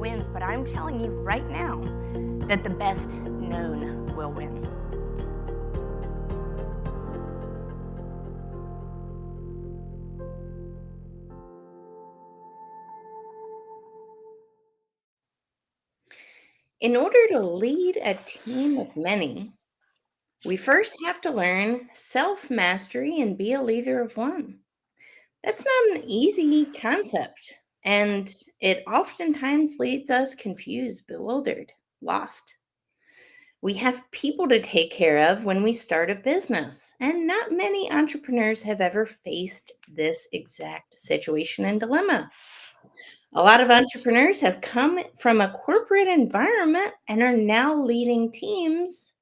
wins, but I'm telling you right now that the best known will win. In order to lead a team of many, we first have to learn self mastery and be a leader of one. That's not an easy concept, and it oftentimes leads us confused, bewildered, lost. We have people to take care of when we start a business, and not many entrepreneurs have ever faced this exact situation and dilemma. A lot of entrepreneurs have come from a corporate environment and are now leading teams,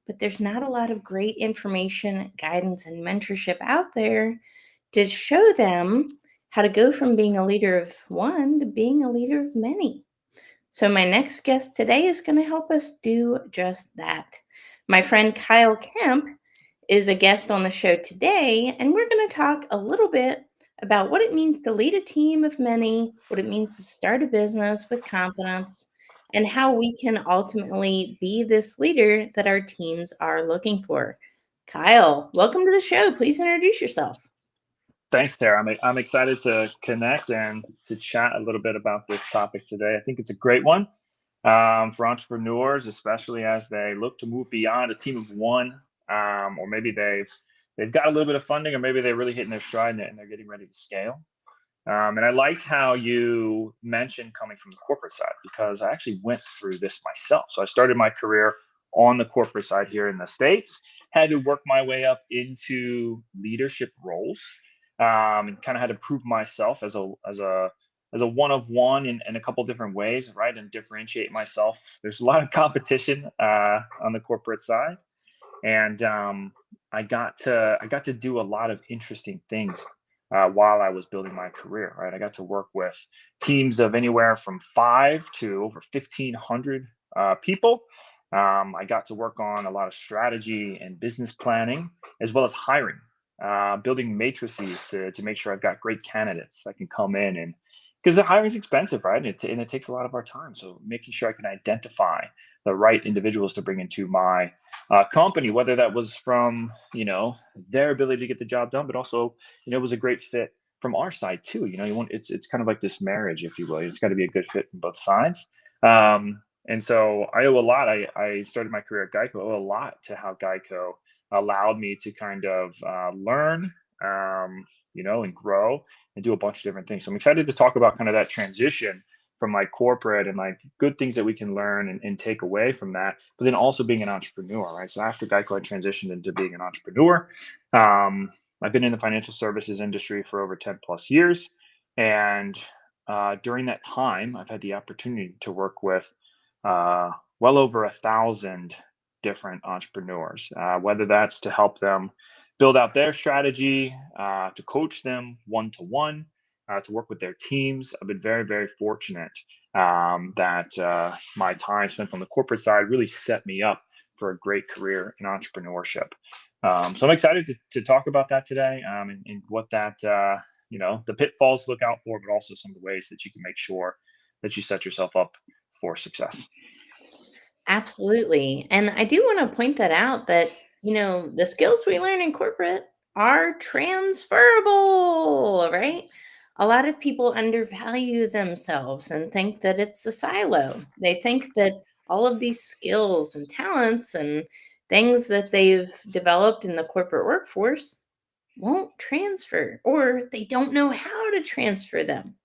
but there's not a lot of great information, guidance, and mentorship out there to show them how to go from being a leader of one to being a leader of many. So, my next guest today is going to help us do just that. My friend Kyle Kemp is a guest on the show today, and we're going to talk a little bit about what it means to lead a team of many, what it means to start a business with confidence, and how we can ultimately be this leader that our teams are looking for. Kyle, welcome to the show. Please introduce yourself. Thanks, Tara. I'm excited to connect and to chat a little bit about this topic today. I think it's a great one for entrepreneurs, especially as they look to move beyond a team of one, or maybe they've got a little bit of funding, or maybe they're really hitting their stride and they're getting ready to scale. And I like how you mentioned coming from the corporate side, because I actually went through this myself. So I started my career on the corporate side here in the States, had to work my way up into leadership roles, and kind of had to prove myself as a one of one in a couple different ways, right? And differentiate myself. There's a lot of competition on the corporate side, and I got to do a lot of interesting things while I was building my career. Right, I got to work with teams of anywhere from 5 to over 1,500 people. I got to work on a lot of strategy and business planning, as well as hiring, building matrices to make sure I've got great candidates that can come in, and because the hiring is expensive, right? And it takes a lot of our time. So making sure I can identify the right individuals to bring into my company, whether that was from their ability to get the job done, but also it was a great fit from our side too. You want it's kind of like this marriage, if you will. It's got to be a good fit from both sides. And so I owe a lot. I started my career at Geico. I owe a lot to how Geico allowed me to kind of learn, and grow and do a bunch of different things. So I'm excited to talk about kind of that transition from like corporate and like good things that we can learn and take away from that, but then also being an entrepreneur, right? So after Geico, I transitioned into being an entrepreneur. I've been in the financial services industry for over 10 plus years. And during that time, I've had the opportunity to work with well over 1,000 different entrepreneurs, whether that's to help them build out their strategy, to coach them one to one, to work with their teams. I've been very, very fortunate that my time spent on the corporate side really set me up for a great career in entrepreneurship. So I'm excited to talk about that today, and what that, the pitfalls to look out for, but also some of the ways that you can make sure that you set yourself up for success. Absolutely. And I do want to point that out that, the skills we learn in corporate are transferable, right? A lot of people undervalue themselves and think that it's a silo. They think that all of these skills and talents and things that they've developed in the corporate workforce won't transfer, or they don't know how to transfer them.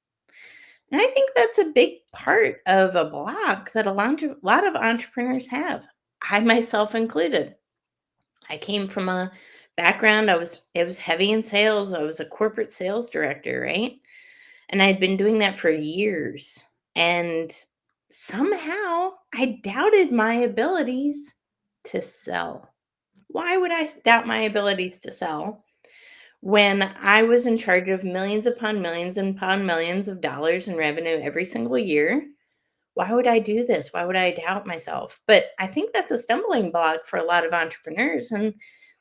And I think that's a big part of a block that a lot of entrepreneurs have. I myself included. I came from a background, it was heavy in sales. I was a corporate sales director, right? And I'd been doing that for years. And somehow I doubted my abilities to sell. Why would I doubt my abilities to sell when I was in charge of millions upon millions and upon millions of dollars in revenue every single year? Why would I do this? Why would I doubt myself? But I think that's a stumbling block for a lot of entrepreneurs. And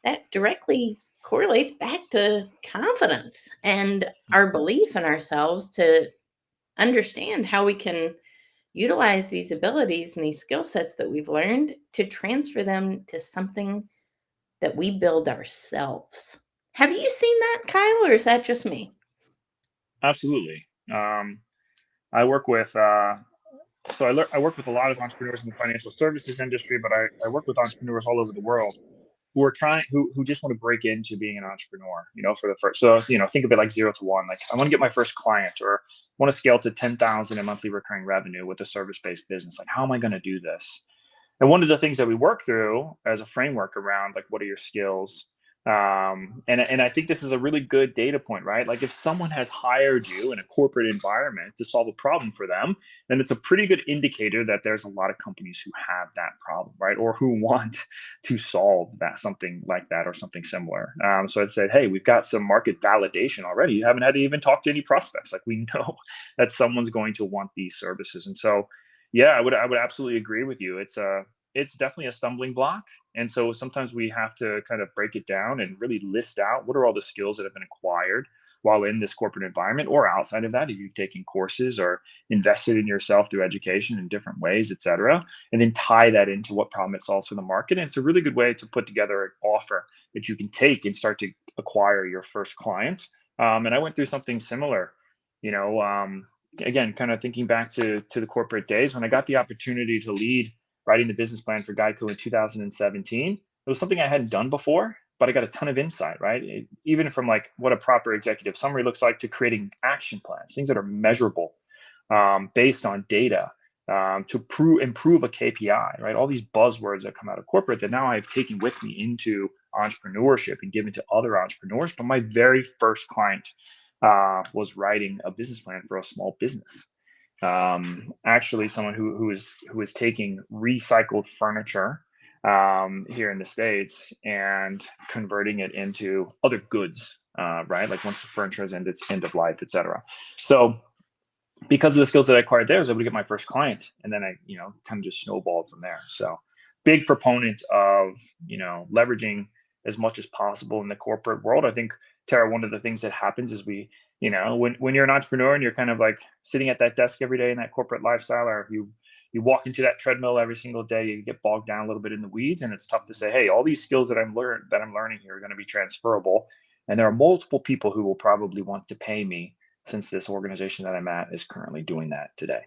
that directly correlates back to confidence and our Mhm. belief in ourselves to understand how we can utilize these abilities and these skill sets that we've learned to transfer them to something that we build ourselves. Have you seen that, Kyle, or is that just me? Absolutely. I work with I work with a lot of entrepreneurs in the financial services industry, but I work with entrepreneurs all over the world who are who just want to break into being an entrepreneur, for the first. So, think of it like 0 to 1. Like, I want to get my first client, or want to scale to 10,000 in monthly recurring revenue with a service-based business. Like, how am I going to do this? And one of the things that we work through as a framework around, like, what are your skills, and I think this is a really good data point, right? Like, if someone has hired you in a corporate environment to solve a problem for them, then it's a pretty good indicator that there's a lot of companies who have that problem, right? Or who want to solve that, something like that or something similar. So I'd say, hey, we've got some market validation already. You haven't had to even talk to any prospects. Like, we know that someone's going to want these services. And so, yeah, I would absolutely agree with you. It's definitely a stumbling block. And so sometimes we have to kind of break it down and really list out what are all the skills that have been acquired while in this corporate environment, or outside of that, if you've taken courses or invested in yourself through education in different ways, et cetera, and then tie that into what problem it solves for the market. And it's a really good way to put together an offer that you can take and start to acquire your first client. And I went through something similar, you know, again, kind of thinking back to the corporate days when I got the opportunity to lead writing the business plan for Geico in 2017. It was something I hadn't done before, but I got a ton of insight, right? Even from like what a proper executive summary looks like, to creating action plans, things that are measurable, based on data, to improve a KPI, right? All these buzzwords that come out of corporate that now I've taken with me into entrepreneurship and given to other entrepreneurs. But my very first client was writing a business plan for a small business. Actually, someone who is taking recycled furniture, here in the States, and converting it into other goods, right? Like, once the furniture is its end of life, etc. So, because of the skills that I acquired there, I was able to get my first client, and then I, kind of just snowballed from there. So, big proponent of, leveraging as much as possible in the corporate world. I think, Tara, one of the things that happens is when you're an entrepreneur and you're kind of like sitting at that desk every day in that corporate lifestyle, or you walk into that treadmill every single day, you get bogged down a little bit in the weeds, and it's tough to say, hey, all these skills that I'm learning here are going to be transferable, and there are multiple people who will probably want to pay me, since this organization that I'm at is currently doing that today.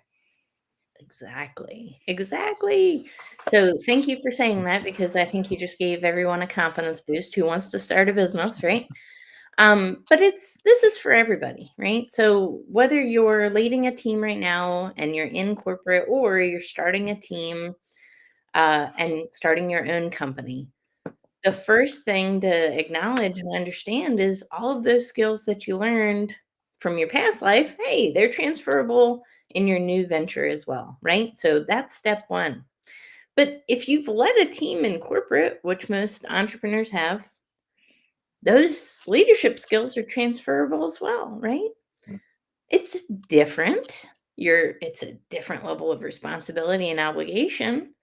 Exactly. Exactly. So thank you for saying that because I think you just gave everyone a confidence boost who wants to start a business, right? But this is for everybody, right? So whether you're leading a team right now and you're in corporate, or you're starting a team and starting your own company, the first thing to acknowledge and understand is all of those skills that you learned from your past life, hey, they're transferable in your new venture as well, right? So that's step one. But if you've led a team in corporate, which most entrepreneurs have, those leadership skills are transferable as well, right? It's different. It's a different level of responsibility and obligation,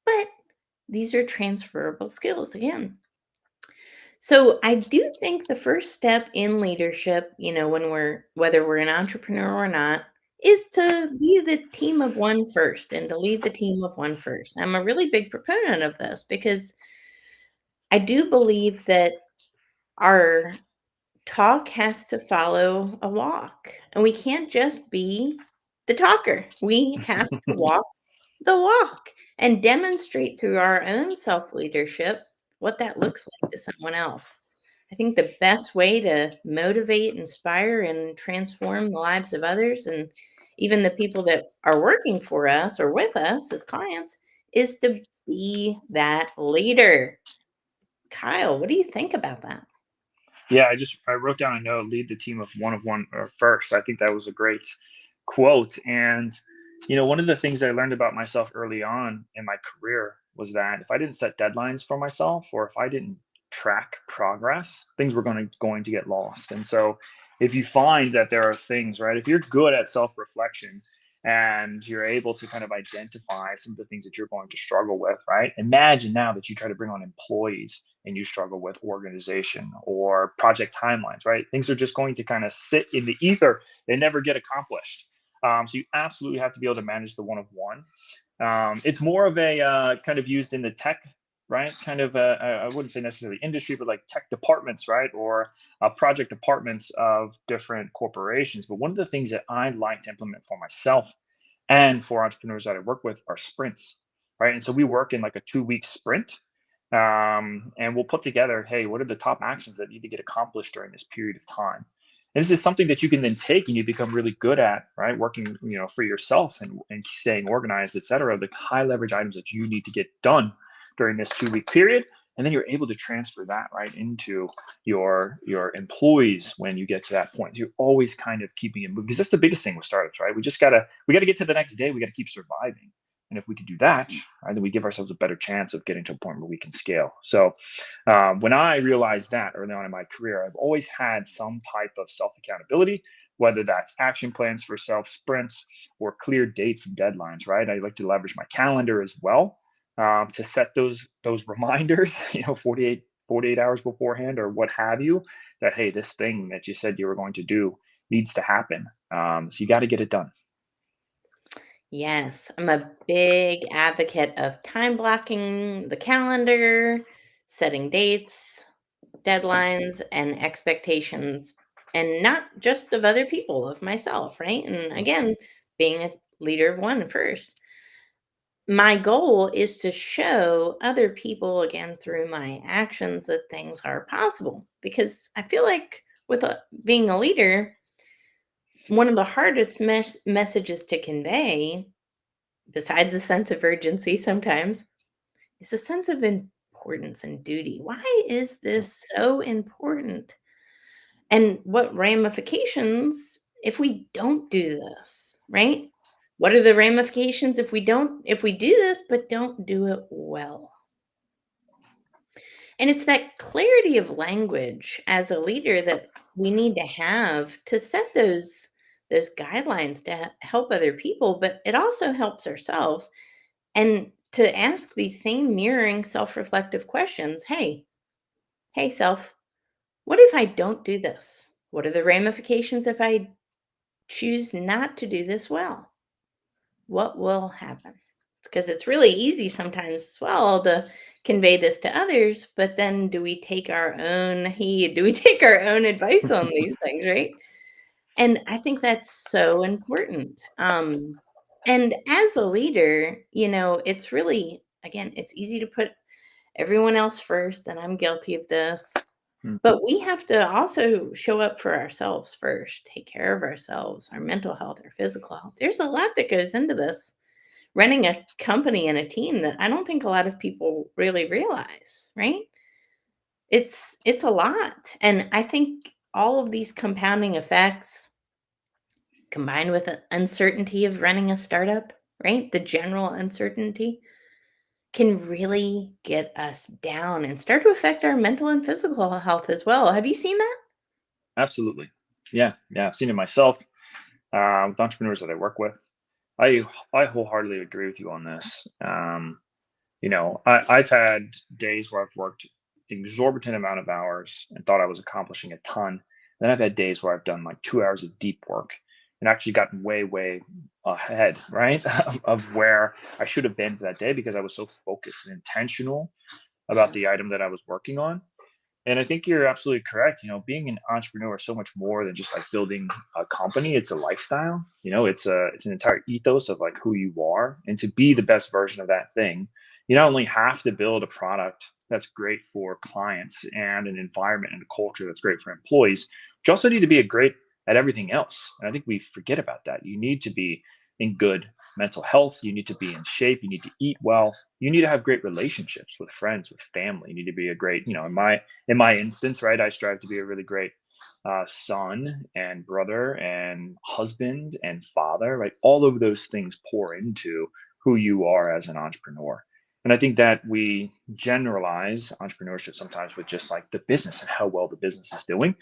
but these are transferable skills again. So I do think the first step in leadership, when whether we're an entrepreneur or not, is to be the team of one first and to lead the team of one first. I'm a really big proponent of this because I do believe that our talk has to follow a walk, and we can't just be the talker. We have to walk the walk and demonstrate through our own self leadership what that looks like to someone else. I think the best way to motivate, inspire, and transform the lives of others, and even the people that are working for us or with us as clients, is to be that leader. Kyle, what do you think about that? Yeah, I wrote down a note: lead the team of one or first. I think that was a great quote. And one of the things I learned about myself early on in my career was that if I didn't set deadlines for myself, or if I didn't track progress, things were going to get lost. And so, if you find that there are things, right, if you're good at self-reflection and you're able to kind of identify some of the things that you're going to struggle with, right? Imagine now that you try to bring on employees and you struggle with organization or project timelines, right? Things are just going to kind of sit in the ether and never get accomplished. So you absolutely have to be able to manage the one of one. It's more of a kind of used in the tech, right? Kind of, I wouldn't say necessarily industry, but like tech departments, right? Or project departments of different corporations. But one of the things that I like to implement for myself and for entrepreneurs that I work with are sprints, right? And so we work in like a 2 week sprint. And we'll put together, hey, what are the top actions that need to get accomplished during this period of time? And this is something that you can then take and you become really good at, right? Working, for yourself and staying organized, et cetera, the high leverage items that you need to get done during this 2 week period. And then you're able to transfer that right into your employees when you get to that point. You're always kind of keeping it moving because that's the biggest thing with startups, right? We gotta get to the next day. We gotta keep surviving. And if we can do that, right, then we give ourselves a better chance of getting to a point where we can scale. So when I realized that early on in my career, I've always had some type of self accountability, whether that's action plans for self sprints or clear dates and deadlines. Right, I like to leverage my calendar as well to set those reminders. 48 hours beforehand or what have you. That hey, this thing that you said you were going to do needs to happen. So you got to get it done. Yes, I'm a big advocate of time blocking the calendar, setting dates, deadlines, and expectations, and not just of other people, of myself, right? And again, being a leader of one first. My goal is to show other people, again, through my actions, that things are possible. Because I feel like being a leader, one of the hardest messages to convey, besides a sense of urgency sometimes, is a sense of importance and duty. Why is this so important? And what ramifications if we don't do this, right? What are the ramifications if we do this but don't do it well? And it's that clarity of language as a leader that we need to have to set those guidelines to help other people, but it also helps ourselves and to ask these same mirroring self-reflective questions. Hey self, what if I don't do this? What are the ramifications if I choose not to do this well? What will happen? Because it's really easy sometimes as well to convey this to others, but then do we take our own heed? Do we take our own advice on these things, right? And I think that's so important. And as a leader, it's really, again, it's easy to put everyone else first, and I'm guilty of this. Mhm. But we have to also show up for ourselves first, take care of ourselves, our mental health, our physical health. There's a lot that goes into this running a company and a team that I don't think a lot of people really realize, right? It's a lot. And I think all of these compounding effects combined with the uncertainty of running a startup, right? The general uncertainty can really get us down and start to affect our mental and physical health as well. Have you seen that? Absolutely. Yeah. Yeah. I've seen it myself with entrepreneurs that I work with. I I wholeheartedly agree with you on this. I've had days where I've worked exorbitant amount of hours and thought I was accomplishing a ton. Then I've had days where I've done like 2 hours of deep work and actually gotten way, way ahead, right, of where I should have been for that day because I was so focused and intentional about the item that I was working on. And I think you're absolutely correct. Being an entrepreneur is so much more than just like building a company. It's a lifestyle. It's an entire ethos of like who you are. And to be the best version of that thing, you not only have to build a product that's great for clients and an environment and a culture that's great for employees, but you also need to be a great at everything else. And I think we forget about that. You need to be in good mental health. You need to be in shape. You need to eat well. You need to have great relationships with friends, with family. You need to be a great, in my instance, right, I strive to be a really great son and brother and husband and father, right? All of those things pour into who you are as an entrepreneur. And I think that we generalize entrepreneurship sometimes with just like the business and how well the business is doing.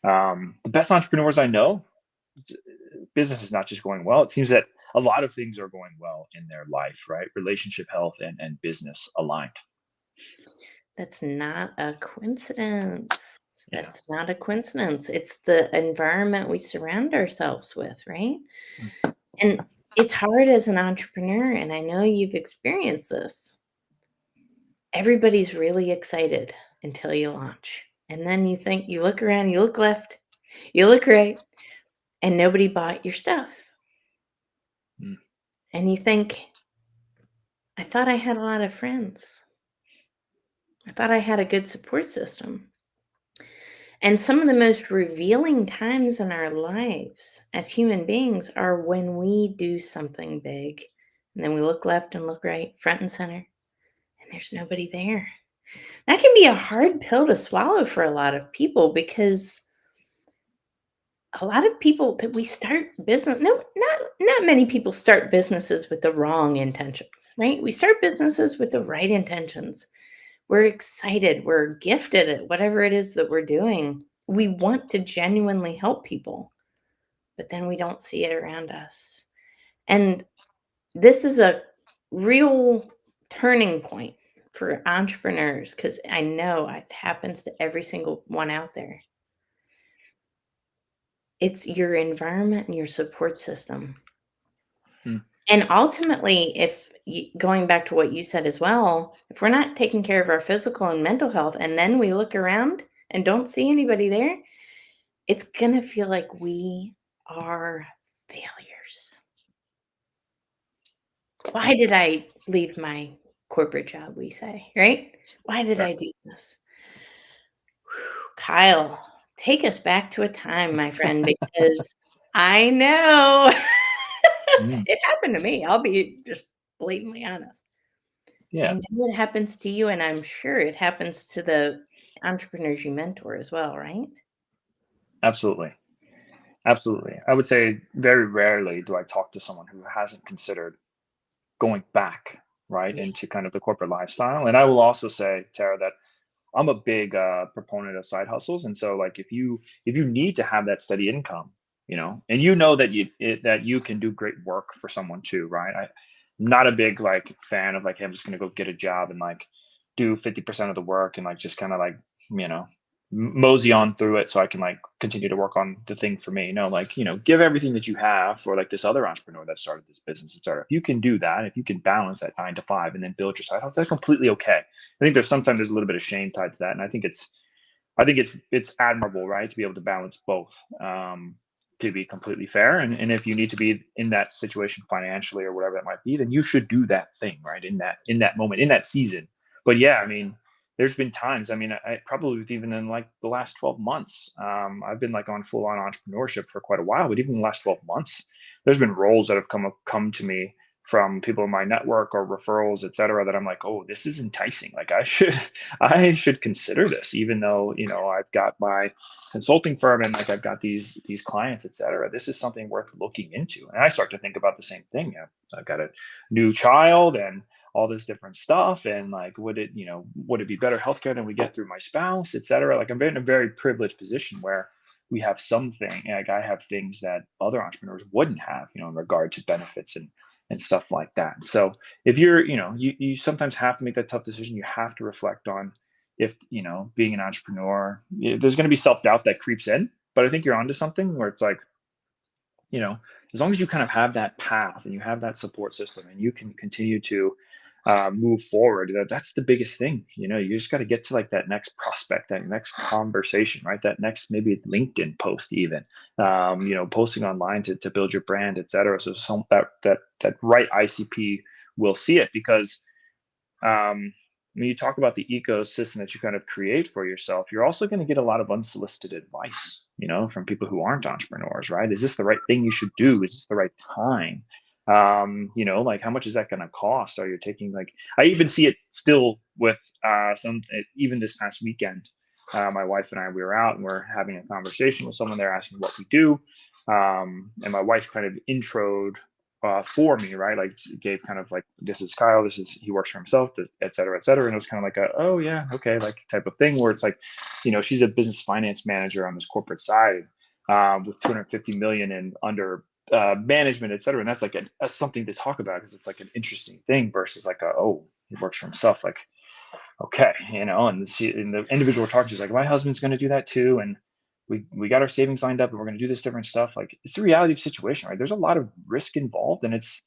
The best entrepreneurs I know, business is not just going well. It seems that a lot of things are going well in their life, right? Relationship health and business aligned. That's not a coincidence. Yeah. That's not a coincidence. It's the environment we surround ourselves with, right? And it's hard as an entrepreneur, and I know you've experienced this. Everybody's really excited until you launch. And then you think you look around, you look left, you look right, and nobody bought your stuff. Mm, And you think, I thought I had a lot of friends. I thought I had a good support system. And some of the most revealing times in our lives as human beings are when we do something big and then we look left and look right, front and center, and there's nobody there. That can be a hard pill to swallow for a lot of people because a lot of people that we start business no not many people start businesses with the wrong intentions, right? We start businesses with the right intentions. We're excited, we're gifted at whatever it is that we're doing. We want to genuinely help people, but then we don't see it around us. And this is a real turning point for entrepreneurs because I know it happens to every single one out there. It's your environment and your support system. mm, And ultimately, if going back to what you said as well, if we're not taking care of our physical and mental health, and then we look around and don't see anybody there, it's going to feel like we are failures. Why did I leave my corporate job? We say, right? Why did right. I do this? Kyle, take us back to a time, my friend, because I know Mm, it happened to me. I'll be just blatantly honest. I yeah, know it happens to you, and I'm sure it happens to the entrepreneurs you mentor as well, right? absolutely. Absolutely. I would say very rarely do I talk to someone who hasn't considered going back, right, Yeah. into kind of the corporate lifestyle. And I will also say, Tara, that I'm a big proponent of side hustles, and so like if you need to have that steady income, and you know that that you can do great work for someone too, right? I'm not a big like fan of like, hey, I'm just gonna go get a job and like do 50% of the work and like just kind of like you know mosey on through it so I can like continue to work on the thing for me. No, like give everything that you have for like this other entrepreneur that started this business, etc. If you can do that, if you can balance that 9 to 5 and then build your side hustle, that's completely okay. I think there's a little bit of shame tied to that, and I think it's admirable, right, to be able to balance both. To be completely fair, and if you need to be in that situation financially or whatever that might be, then you should do that thing, right, in that moment, in that season. But yeah, I mean, there's been times. I mean, I probably even in like the last 12 months, I've been like on full on entrepreneurship for quite a while, but even in the last 12 months, there's been roles that have come to me from people in my network or referrals, et cetera, that I'm like, oh, this is enticing. Like I should consider this, even though I've got my consulting firm and like I've got these clients, et cetera. This is something worth looking into. And I start to think about the same thing. I've got a new child and all this different stuff, and like, would it be better healthcare than we get through my spouse, et cetera? Like I'm in a very privileged position where we have something like I have things that other entrepreneurs wouldn't have, in regard to benefits and stuff like that. So if you sometimes have to make that tough decision. You have to reflect on if, being an entrepreneur, there's going to be self-doubt that creeps in, but I think you're onto something where it's like, you know, as long as you kind of have that path and you have that support system and you can continue to move forward, that's the biggest thing. You just got to get to like that next prospect, that next conversation, right? That next maybe LinkedIn post, even, posting online to build your brand, et cetera. So that right ICP will see it because when you talk about the ecosystem that you kind of create for yourself, you're also going to get a lot of unsolicited advice, from people who aren't entrepreneurs, right? Is this the right thing you should do? Is this the right time? Like how much is that going to cost? Are you taking like, I even see it still with even this past weekend, my wife and I, we were out and we're having a conversation with someone. They're asking what we do. And my wife kind of introed for me, right? Like gave kind of like, this is Kyle, this is he works for himself, et cetera, et cetera. And it was kind of like oh yeah, okay, like type of thing where it's like, she's a business finance manager on this corporate side with 250 million in under management, et cetera. And that's like that's something to talk about because it's like an interesting thing versus like oh, he works for himself. Like okay, and the individual talks, she's like, my husband's going to do that too, and we got our savings lined up and we're going to do this different stuff. Like, it's the reality of the situation, right? There's a lot of risk involved, and it's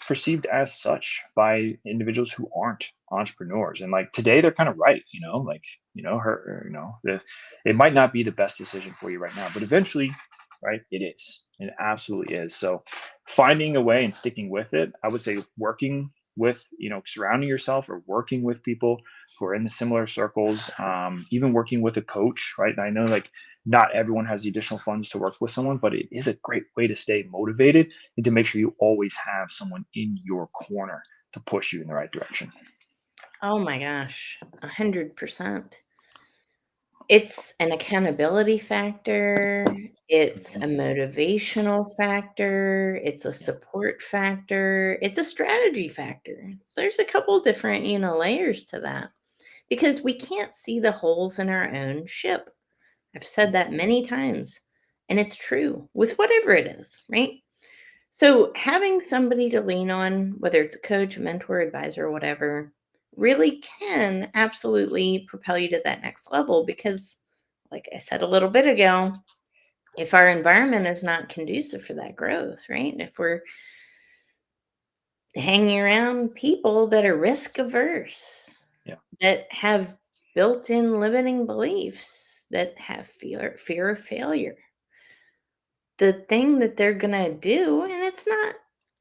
perceived as such by individuals who aren't entrepreneurs. And like today, they're kind of right, like, it might not be the best decision for you right now, but eventually, right, it is. It absolutely is. So finding a way and sticking with it, I would say working with, surrounding yourself or working with people who are in the similar circles, even working with a coach, right? And I know like not everyone has the additional funds to work with someone, but it is a great way to stay motivated and to make sure you always have someone in your corner to push you in the right direction. Oh my gosh, 100%. It's an accountability factor, it's Mhm. a motivational factor, it's a Yeah. support factor, it's a strategy factor. There's a couple different, layers to that because we can't see the holes in our own ship. I've said that many times, and it's true with whatever it is, right? So, having somebody to lean on, whether it's a coach, mentor, advisor, whatever, really can absolutely propel you to that next level because, like I said a little bit ago, if our environment is not conducive for that growth, right? If we're hanging around people that are risk averse, Yeah. that have built in limiting beliefs, that have fear of failure, the thing that they're gonna do, and it's not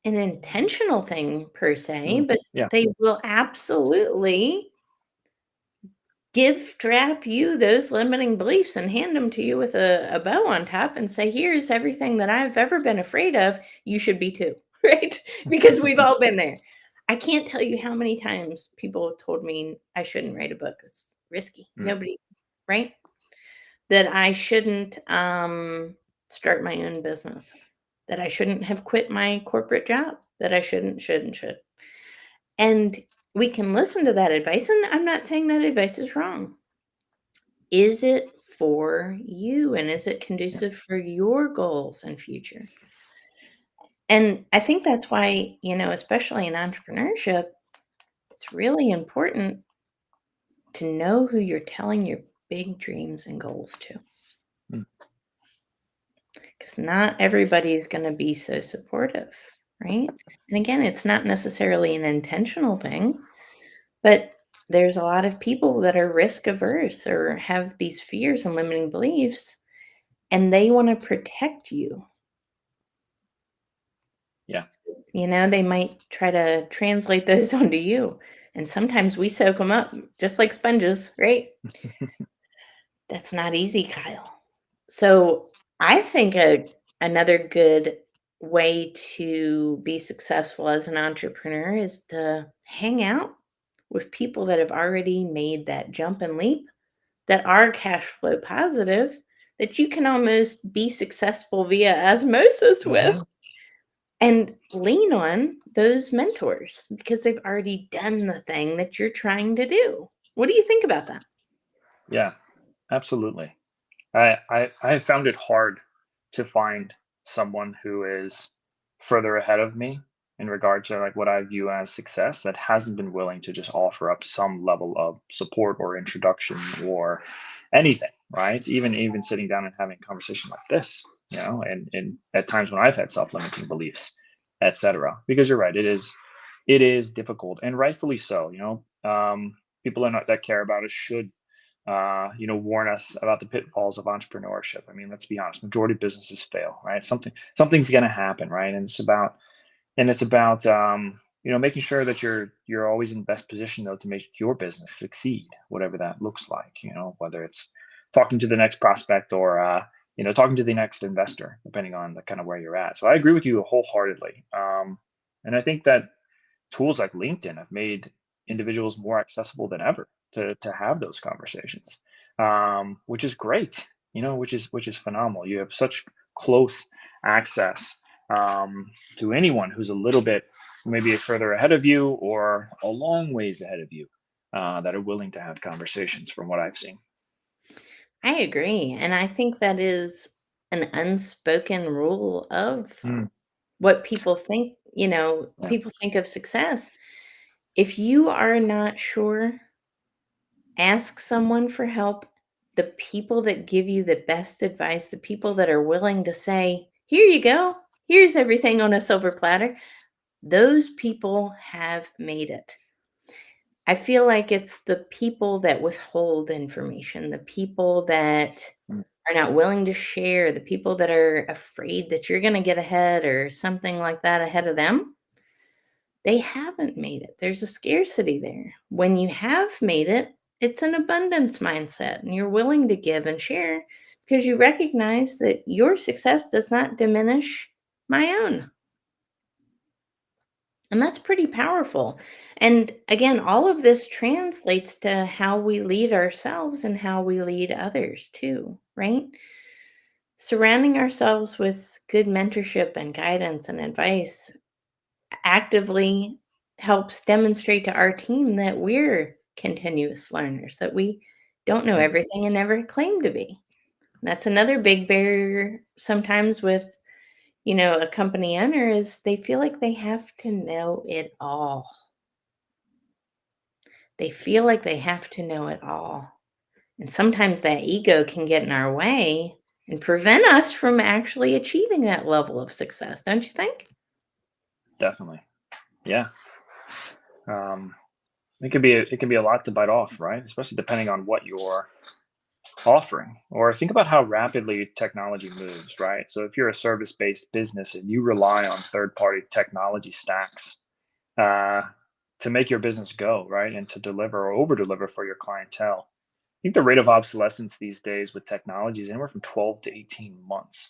an intentional thing per se, Mhm. but Yeah. they will absolutely give strap you those limiting beliefs and hand them to you with a bow on top and say, "Here's everything that I've ever been afraid of. You should be too." Right? Because we've all been there. I can't tell you how many times people have told me I shouldn't write a book. It's risky. Mm. Nobody, right? That I shouldn't, start my own business, that I shouldn't have quit my corporate job, that I should. And we can listen to that advice, and I'm not saying that advice is wrong. Is it for you, and is it Yeah. conducive for your goals and future? And I think that's why, especially in entrepreneurship, it's really important to know who you're telling your big dreams and goals to. Mm. 'Cause not everybody's gonna be so supportive, right? And again, it's not necessarily an intentional thing, but there's a lot of people that are risk averse or have these fears and limiting beliefs, and they wanna protect you. Yeah. They might try to translate those onto you, and sometimes we soak them up just like sponges, right? That's not easy, Kyle. So, I think another good way to be successful as an entrepreneur is to hang out with people that have already made that jump and leap, that are cash flow positive, that you can almost be successful via osmosis with, Hmm. and lean on those mentors because they've already done the thing that you're trying to do. What do you think about that? Yeah. Absolutely. I have found it hard to find someone who is further ahead of me in regard to like what I view as success that hasn't been willing to just offer up some level of support or introduction or anything, right? Even sitting down and having a conversation like this, and at times when I've had self-limiting beliefs, etc. Because you're right, it is difficult, and rightfully so. People are not that care about us should warn us about the pitfalls of entrepreneurship. I mean, let's be honest, majority of businesses fail, right? Something's going to happen, right? And it's about making sure that you're always in best position though to make your business succeed, whatever that looks like. Whether it's talking to the next prospect or talking to the next investor, depending on the kind of where you're at. So I agree with you wholeheartedly, and I think that tools like LinkedIn have made individuals more accessible than ever to have those conversations, which is great. Which is phenomenal. You have such close access to anyone who's a little bit maybe further ahead of you or a long ways ahead of you that are willing to have conversations. From what I've seen. I agree. And I think that is an unspoken rule of Mm, what people think, yeah. people think of success. If you are not sure, ask someone for help, the people that give you the best advice, the people that are willing to say, "Here you go. Here's everything on a silver platter." Those people have made it. I feel like it's the people that withhold information, the people that Mm, are not willing to share, the people that are afraid that you're gonna get ahead or something like that ahead of them, they haven't made it. There's a scarcity there. When you have made it, it's an abundance mindset, and you're willing to give and share because you recognize that your success does not diminish my own. And that's pretty powerful. And again, all of this translates to how we lead ourselves and how we lead others too, right? Surrounding ourselves with good mentorship and guidance and advice actively helps demonstrate to our team that we're continuous learners, that we don't know mm, everything and never claim to be. That's another big barrier sometimes with, a company owner is they feel like they have to know it all. They feel like they have to know it all. And sometimes that ego can get in our way and prevent us from actually achieving that level of success, don't you think? definitely. Yeah. Um, it can be a lot to bite off, right? Especially depending on what you're offering. Or think about how rapidly technology moves, right? So if you're a service-based business and you rely on third-party technology stacks uh, to make your business go, right, and to deliver or over-deliver for your clientele, I think the rate of obsolescence these days with technology is anywhere from 12 to 18 months.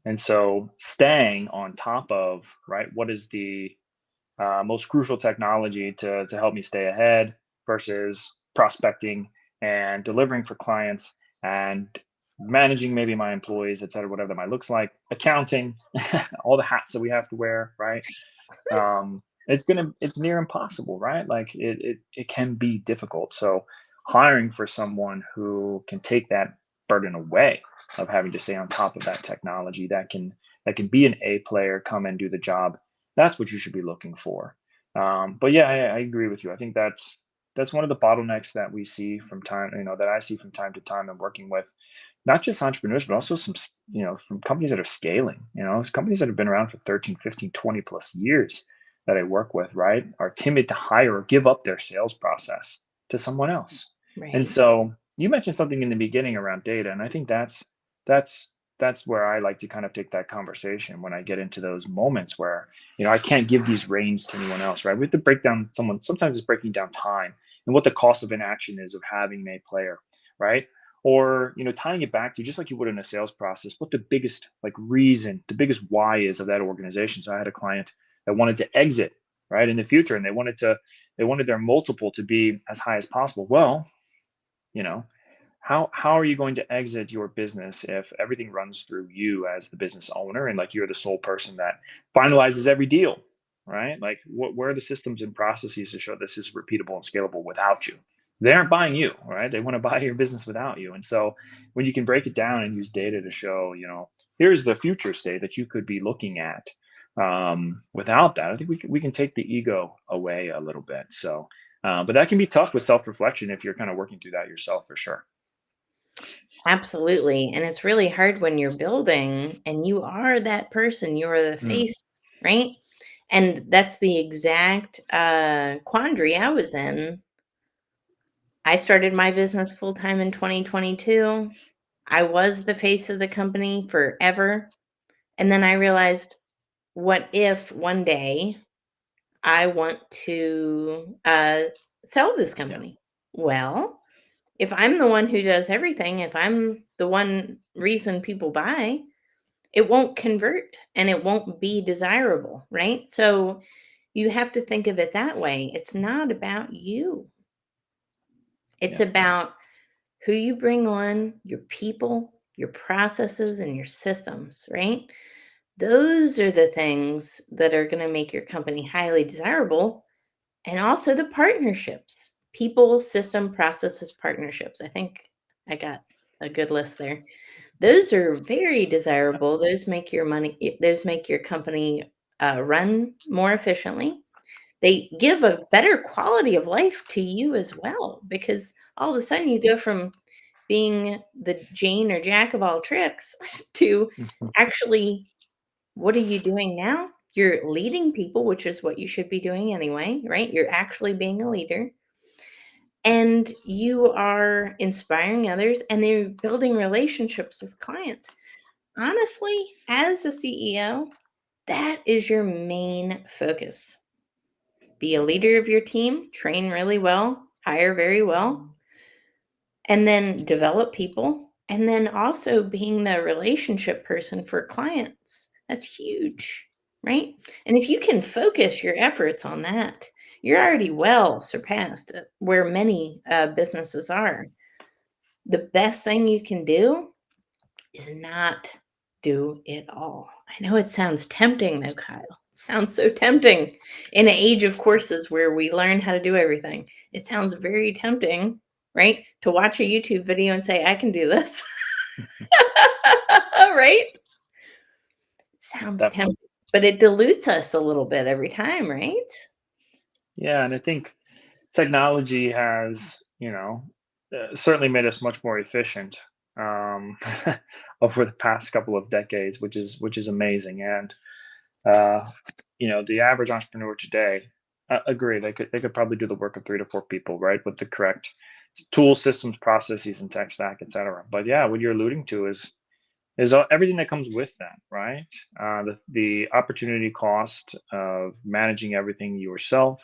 And so staying on top of, right, what is the most crucial technology to help me stay ahead versus prospecting and delivering for clients and managing maybe my employees, et cetera, whatever that might looks like, accounting, all the hats that we have to wear, right? It's near impossible, right? Like it can be difficult. So hiring for someone who can take that burden away of having to stay on top of that technology that can be an A player, come and do the job. That's what you should be looking for. But yeah, I agree with you. I think that's one of the bottlenecks that we see from time, that I see from time to time and working with not just entrepreneurs, but also from companies that are scaling, companies that have been around for 13, 15, 20 plus years that I work with, right, are timid to hire or give up their sales process to someone else. And Right. so you mentioned something in the beginning around data, and I think that's that's where I like to kind of take that conversation when I get into those moments where, I can't give these reins to anyone else, right? We have to break down someone, sometimes it's breaking down time and what the cost of inaction is of having a player, right? Or tying it back to just like you would in a sales process, what the biggest like reason, the biggest why is of that organization. So I had a client that wanted to exit, right, in the future, and they wanted their multiple to be as high as possible. Well, you know how are you going to exit your business if everything runs through you as the business owner, and like you're the sole person that finalizes every deal, right? Like where are the systems and processes to show this is repeatable and scalable without you? They aren't buying you, right? They want to buy your business without you. And so when you can break it down and use data to show, here's the future state that you could be looking at, without that, I think we can take the ego away a little bit. So but that can be tough with self-reflection if you're kind of working through that yourself, for sure. Absolutely. And it's really hard when you're building and you are that person, you're the Mm, face, right? And that's the exact quandary I was in. I started my business full time in 2022. I was the face of the company forever. And then I realized, what if one day I want to sell this yeah, company? Well, if I'm the one who does everything, if I'm the one reason people buy, it won't convert and it won't be desirable, right? So you have to think of it that way. It's not about you. It's yeah, about who you bring on, your people, your processes, and your systems, right? Those are the things that are going to make your company highly desirable. And also the partnerships, people, system, processes, partnerships. I think I got a good list there. Those are very desirable. Those make your company run more efficiently. They give a better quality of life to you as well, because all of a sudden you go from being the Jane or Jack of all tricks to Mhm. actually, what are you doing now? You're leading people, which is what you should be doing anyway, right? You're actually being a leader, and you are inspiring others, and they're building relationships with clients. Honestly, as a CEO, that is your main focus. Be a leader of your team, train really well, hire very well, and then develop people. And then also being the relationship person for clients. That's huge, right? And if you can focus your efforts on that, you're already well surpassed where many businesses are. The best thing you can do is not do it all. I know it sounds tempting though, Kyle. It sounds so tempting in an age of courses where we learn how to do everything. It sounds very tempting, right? To watch a YouTube video and say, I can do this. Right? It sounds Definitely. tempting, but it dilutes us a little bit every time, right? Yeah, and I think technology has, certainly made us much more efficient um, over the past couple of decades, which is amazing. And uh, the average entrepreneur today, agree, they could probably do the work of 3 to 4 people, right, with the correct tools, systems, processes, and tech stack, etc. But yeah, what you're alluding to is everything that comes with that, right? The opportunity cost of managing everything yourself,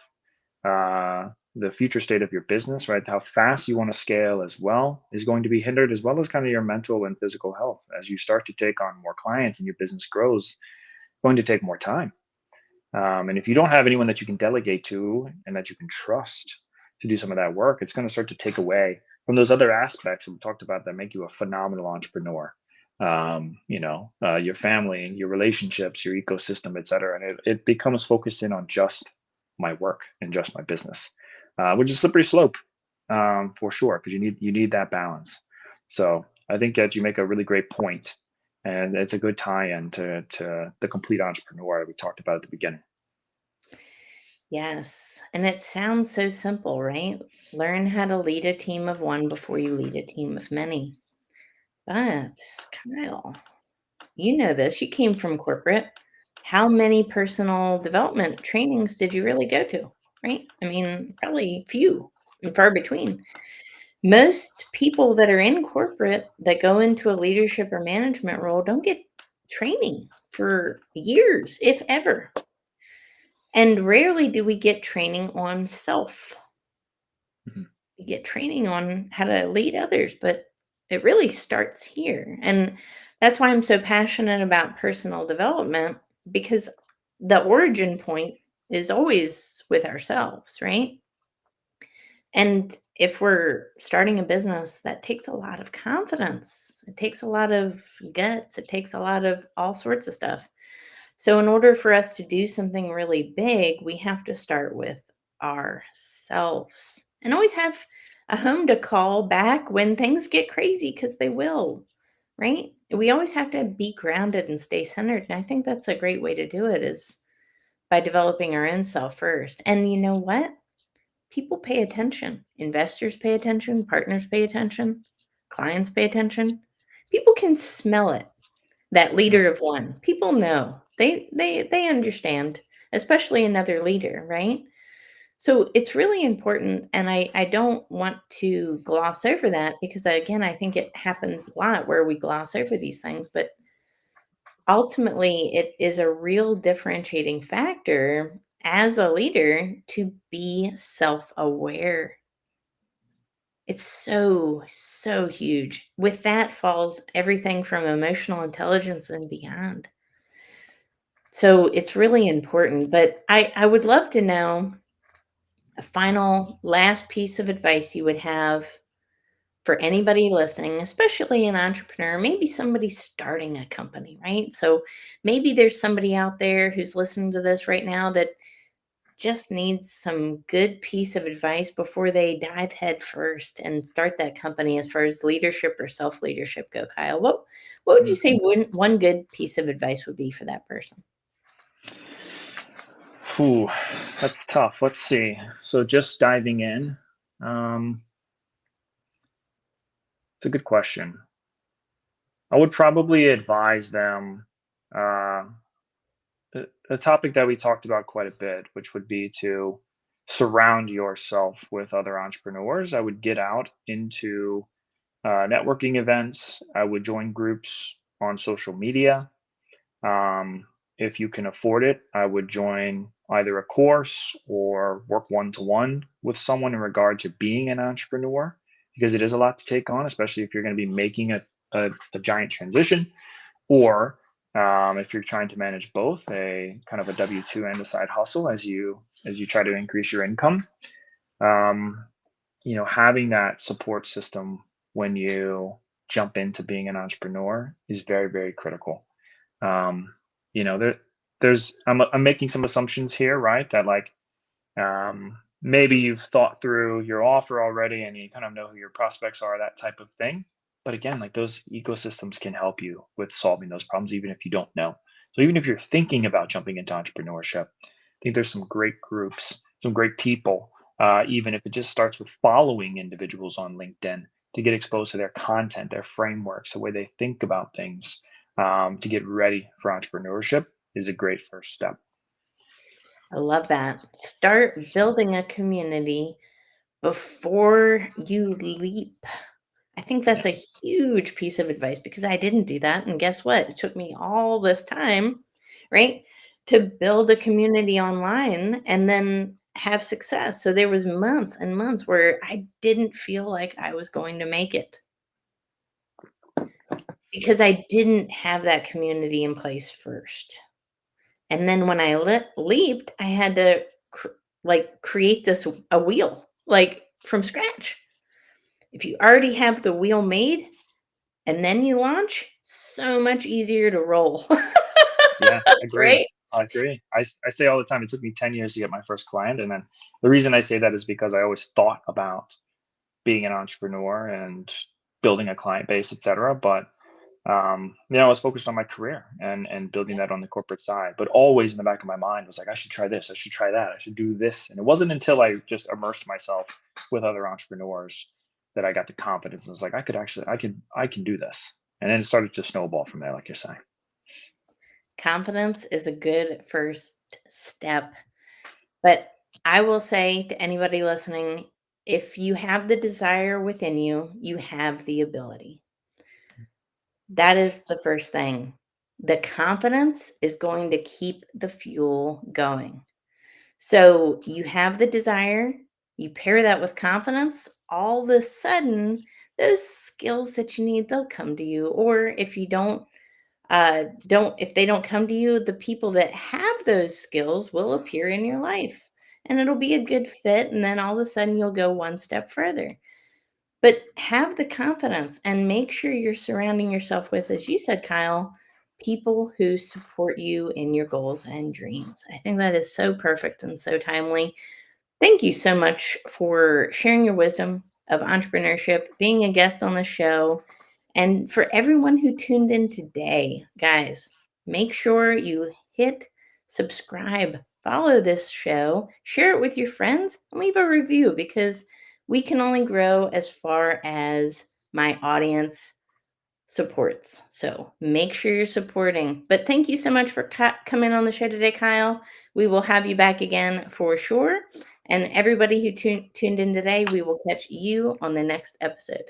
the future state of your business, right? How fast you want to scale as well is going to be hindered, as well as kind of your mental and physical health as you start to take on more clients and your business grows. It's going to take more time. And if you don't have anyone that you can delegate to and that you can trust to do some of that work, it's going to start to take away from those other aspects that we talked about that make you a phenomenal entrepreneur. Your family, your relationships, your ecosystem, et cetera. And it becomes focused in on just my work and just my business, which is a slippery slope, for sure, because you need that balance. So I think that you make a really great point, and it's a good tie-in to the complete entrepreneur that we talked about at the beginning. Yes. And it sounds so simple, right? Learn how to lead a team of one before you lead a team of many. But, Kyle, you know this, you came from corporate. How many personal development trainings did you really go to? Right? I mean, probably few and far between. Most people that are in corporate that go into a leadership or management role don't get training for years, if ever. And rarely do we get training on self. Mhm. We get training on how to lead others, but it really starts here. And that's why I'm so passionate about personal development, because the origin point is always with ourselves, right? And if we're starting a business, that takes a lot of confidence. It takes a lot of guts. It takes a lot of all sorts of stuff. So, in order for us to do something really big, we have to start with ourselves and always have a home to call back when things get crazy, because they will, right? We always have to be grounded and stay centered. And I think that's a great way to do it is by developing our own self first. And you know what? People pay attention. Investors pay attention, partners pay attention, clients pay attention. People can smell it. That leader Yes. of one. People know. They understand, especially another leader, right? So it's really important, and I don't want to gloss over that, because again, I think it happens a lot where we gloss over these things, but ultimately it is a real differentiating factor as a leader to be self-aware. It's so, so huge. With that falls everything from emotional intelligence and beyond. So it's really important, but I would love to know a final last piece of advice you would have for anybody listening, especially an entrepreneur, maybe somebody starting a company, right? So maybe there's somebody out there who's listening to this right now that just needs some good piece of advice before they dive head first and start that company as far as leadership or self-leadership go, Kyle. What would you Mm. say one good piece of advice would be for that person? Ooh, that's tough. Let's see. So just diving in. Um, It's a good question. I would probably advise them uh, a topic that we talked about quite a bit, which would be to surround yourself with other entrepreneurs. I would get out into networking events. I would join groups on social media. Um, if you can afford it, I would join either a course or work one to one with someone in regard to being an entrepreneur, because it is a lot to take on, especially if you're going to be making a giant transition, or if you're trying to manage both a kind of a W-2 and a side hustle as you try to increase your income. Um, Having that support system when you jump into being an entrepreneur is very, very critical. um, I'm making some assumptions here, right? That like maybe you've thought through your offer already and you kind of know who your prospects are, that type of thing. But again, like those ecosystems can help you with solving those problems, even if you don't know. So even if you're thinking about jumping into entrepreneurship, I think there's some great groups, some great people, even if it just starts with following individuals on LinkedIn to get exposed to their content, their frameworks, the way they think about things, to get ready for entrepreneurship is a great first step. I love that. Start building a community before you leap. I think Yeah. that's a huge piece of advice because I didn't do that. And guess what? It took me all this time, right, to build a community online and then have success. So there was months and months where I didn't feel like I was going to make it because I didn't have that community in place first. And then when I leaped, I had to create this a wheel like from scratch. If you already have the wheel made, and then you launch, so much easier to roll, Yeah, agree. right? I agree. I say all the time, it took me 10 years to get my first client. And then the reason I say that is because I always thought about being an entrepreneur and building a client base, et cetera. But I was focused on my career and building Yeah. that on the corporate side. But always in the back of my mind was like, I should try this, I should try that, I should do this. And it wasn't until I just immersed myself with other entrepreneurs that I got the confidence and was like, I can do this. And then it started to snowball from there, like you're saying. Confidence is a good first step, but I will say to anybody listening, if you have the desire within you, you have the ability. That is the first thing. The confidence is going to keep the fuel going. So you have the desire, you pair that with confidence, all of a sudden, those skills that you need, they'll come to you. Or if you don't if they don't come to you, the people that have those skills will appear in your life and it'll be a good fit. And then all of a sudden you'll go one step further. But have the confidence and make sure you're surrounding yourself with, as you said, Kyle, people who support you in your goals and dreams. I think that is so perfect and so timely. Thank you so much for sharing your wisdom of entrepreneurship, being a guest on the show, and for everyone who tuned in today. Guys, make sure you hit subscribe, follow this show, share it with your friends, and leave a review because we can only grow as far as my audience supports. So make sure you're supporting. But thank you so much for coming on the show today, Kyle. We will have you back again for sure. And everybody who tuned in today, we will catch you on the next episode.